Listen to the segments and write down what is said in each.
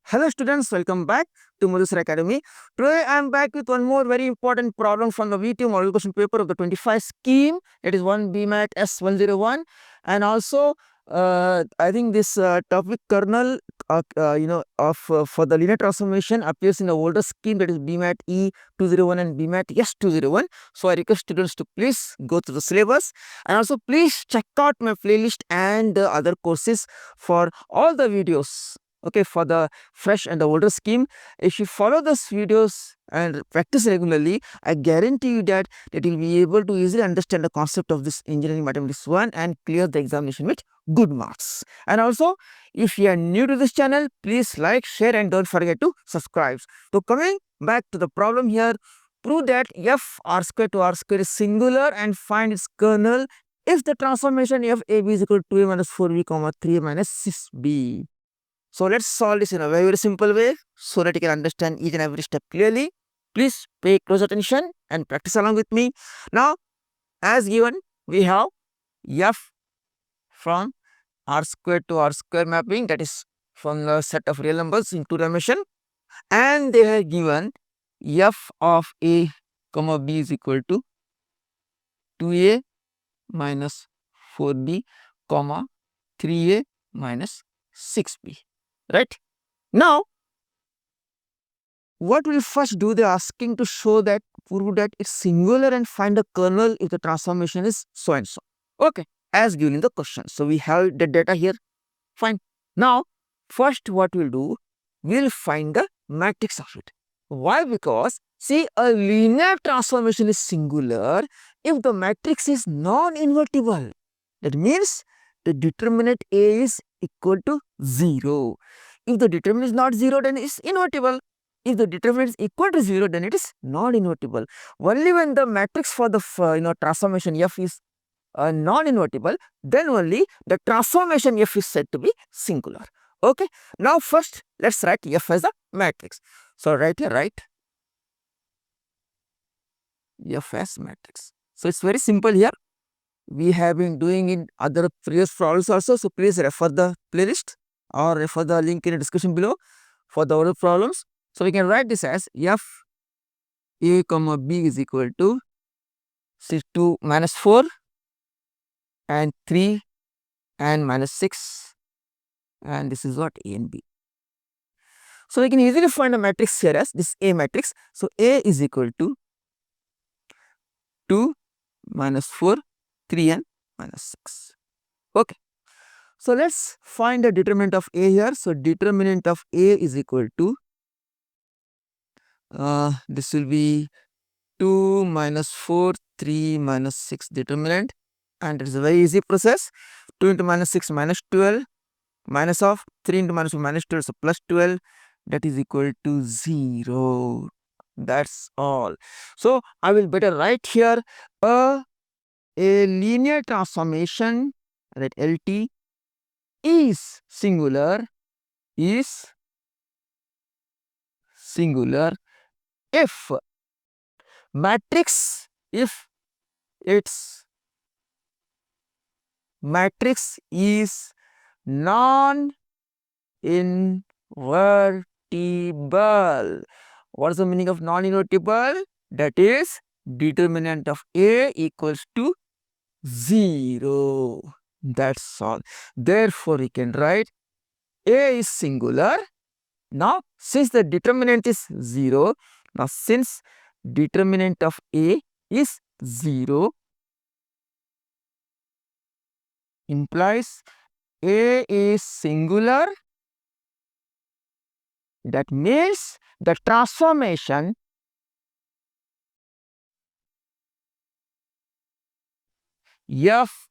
Hello students, welcome back to Mudassir Academy. Today I am back with one more very important problem from the VTU model question paper of the 25 scheme. It is one BMAT S101, and also I think this topic kernel for the linear transformation appears in the older scheme, that is BMAT E201 and BMAT S201. So I request students to please go through the syllabus, and also please check out my playlist and the other courses for all the videos. Okay, for the fresh and the older scheme, if you follow those videos and practice regularly, I guarantee you that you'll be able to easily understand the concept of this engineering mathematics 1 and clear the examination with good marks. And also, if you are new to this channel, please like, share and don't forget to subscribe. So coming back to the problem here, prove that f r square to r square is singular and find its kernel if the transformation f a b is equal to 2a minus 4b comma 3a minus 6b. So let's solve this in a very simple way so that you can understand each and every step clearly. Please pay close attention and practice along with me. Now, as given, we have f from r square to r square mapping, that is from the set of real numbers in two dimension, and they have given f of a comma b is equal to 2a minus 4b comma 3a minus 6b. Right? Now, what we'll first do, they're asking to show that, prove that it's singular and find the kernel if the transformation is so and so. Okay, as given in the question. So we have the data here. Fine. Now, first what we'll do, we'll find the matrix of it. Why? Because, see, a linear transformation is singular if the matrix is non-invertible. That means the determinant A is equal to 0. If the determinant is not 0, then it is invertible. If the determinant is equal to 0, then it is non-invertible. Only when the matrix for the transformation f is non-invertible, then only the transformation f is said to be singular. Okay. Now first let's write f as a matrix. So right here, write f as matrix. So it's very simple here. We have been doing in other previous problems also, so please refer the playlist or refer the link in the description below for the other problems. So we can write this as f a comma b is equal to 2 minus 4 and 3 and minus 6, and this is what a and b. So we can easily find a matrix here as this A matrix. So A is equal to 2 minus 4, 3 and minus 6. Okay. So let's find the determinant of A here. So determinant of A is equal to this will be 2 minus 4, 3 minus 6 determinant, and it is a very easy process. 2 into minus 6 minus 12, minus of 3 into minus 4 minus 12, so plus 12, that is equal to 0. That's all. So I will better write here a linear transformation, that LT is singular if matrix, if its matrix is non-invertible. What is the meaning of non-invertible? That is determinant of A equals to 0. That's all. Therefore, we can write A is singular. Now, since the determinant is 0, now since determinant of A is 0, implies A is singular. That means the transformation f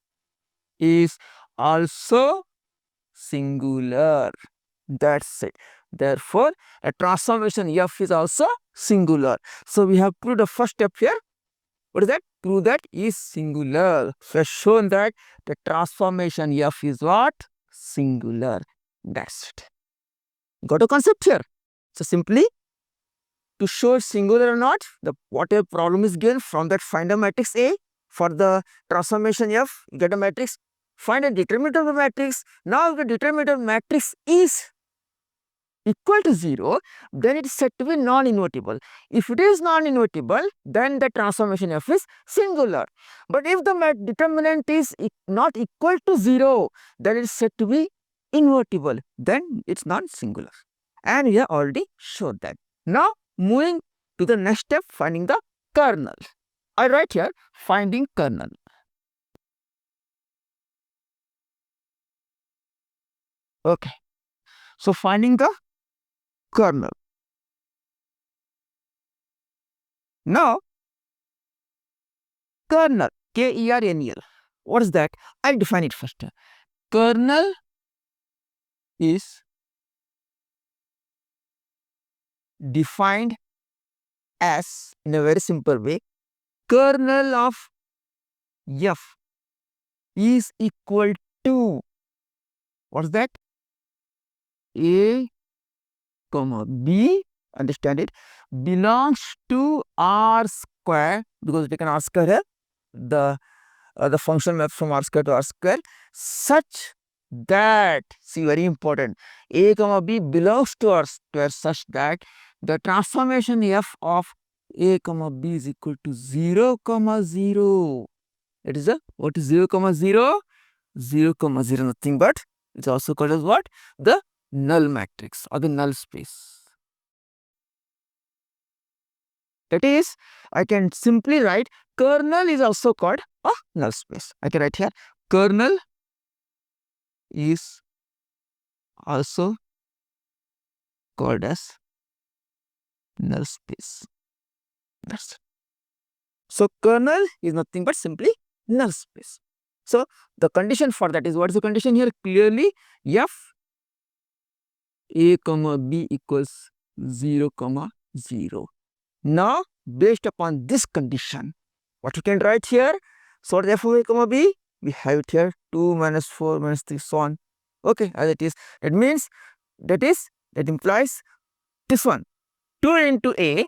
is also singular. That's it. Therefore, a transformation f is also singular. So we have proved the first step here. What is that? Prove that is singular. So shown that the transformation f is what? Singular. That's it. Got a concept here? So simply to show singular or not, the whatever problem is given, from that find a matrix A for the transformation f, get a matrix, find a determinant of the matrix. Now the determinant of matrix is equal to 0, then it is said to be non-invertible. If it is non-invertible, then the transformation f is singular. But if the determinant is not equal to 0, then it is said to be invertible. Then it is not singular. And we have already showed that. Now moving to the next step, finding the kernel. I write here finding kernel. Okay. So finding the kernel. Now kernel, Kernel. What is that? I'll define it first. Kernel is defined as, in a very simple way, kernel of f is equal to, what's that? A comma b, understand it, belongs to R square, because we can R square here, the function map from R square to R square, such that, see, very important, a comma b belongs to R square such that the transformation f of a comma b is equal to 0 comma 0. It is a, what is 0 comma 0? 0 comma 0, nothing but, it's also called as what? The null matrix or the null space. That is, I can simply write kernel is also called a null space. I can write here kernel is also called as null space. That's it. So kernel is nothing but simply null space. So the condition for that is, what is the condition here? Clearly f a comma b equals 0 comma 0. Now based upon this condition, what you can write here? So what is f of a comma b? We have it here 2 minus 4 minus 3 so on. Okay, as it is. That means that implies this one 2 into a.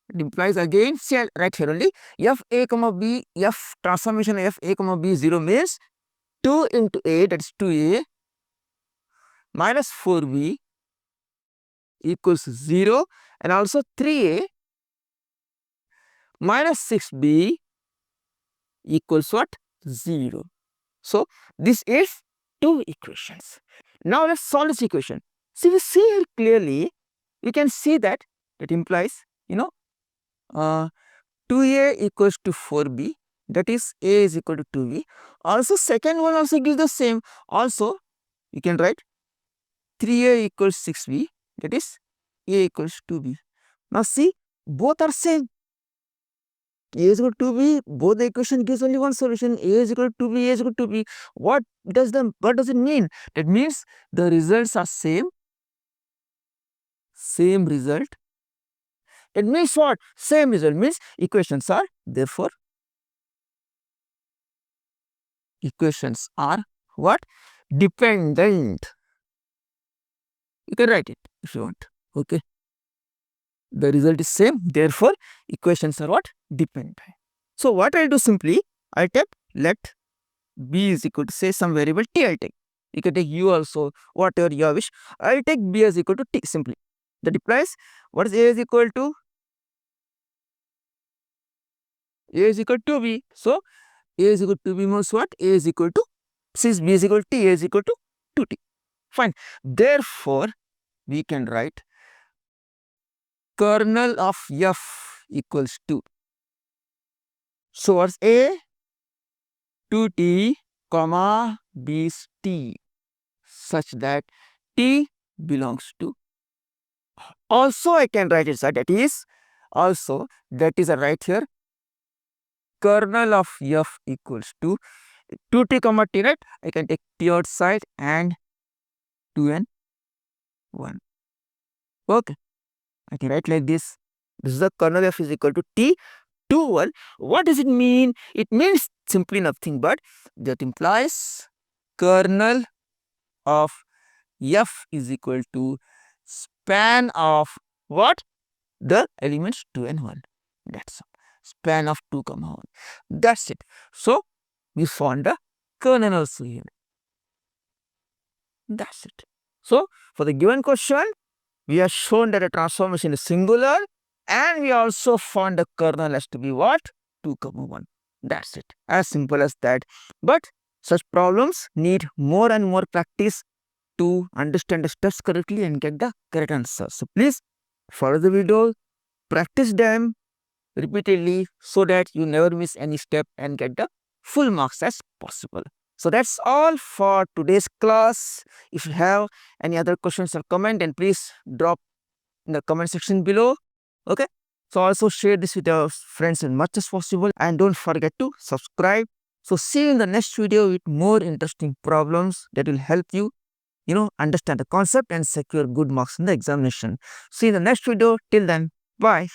It implies again, see, I'll write here only f a comma b, f transformation f a comma b 0 means 2 into a, that is 2a minus 4b equals 0, and also 3a minus 6b equals what? 0. So this is two equations. Now let's solve this equation. See, we see here clearly, we can see that implies, 2a equals to 4b, that is a is equal to 2b. Also second one also gives the same. Also you can write 3a equals 6b, that is a equals 2b. Now see, both are same. A is equal to b, both the equation gives only one solution. A is equal to b, A is equal to b. What does it mean? That means the results are same result. It means what? Same result means equations are, therefore equations are what? Dependent. You can write it if you want. Okay. The result is same, therefore equations are what? Dependent. So what I'll do simply, I'll take let b is equal to, say, some variable t I'll take. You can take u also, whatever you wish. I'll take b is equal to t simply. That implies, what is a is equal to? A is equal to b. So a is equal to b means what? A is equal to, since b is equal to t, a is equal to 2t. Fine. Therefore we can write kernel of f equals to, so what's a? 2t comma b is t, such that t belongs to. Also I can write it, sir, that is also, that is a right here, kernel of f equals to 2t comma t, right? I can take t outside and 2 and 1. Okay, I can write like this. This is the kernel f is equal to t 2 1. What does it mean? It means simply nothing but, that implies kernel of f is equal to span of what? The elements 2 and 1. That's all. Span of 2 comma 1. That's it. So we found the kernel also here. That's it. So for the given question, we have shown that a transformation is singular, and we also found the kernel has to be what? 2, 1. That's it. As simple as that. But such problems need more and more practice to understand the steps correctly and get the correct answer. So please follow the video, practice them repeatedly so that you never miss any step and get the full marks as possible. So that's all for today's class. If you have any other questions or comment, then please drop in the comment section below. Okay. So also share this with your friends as much as possible, and don't forget to subscribe. So see you in the next video with more interesting problems that will help you understand the concept and secure good marks in the examination. See you in the next video. Till then, bye.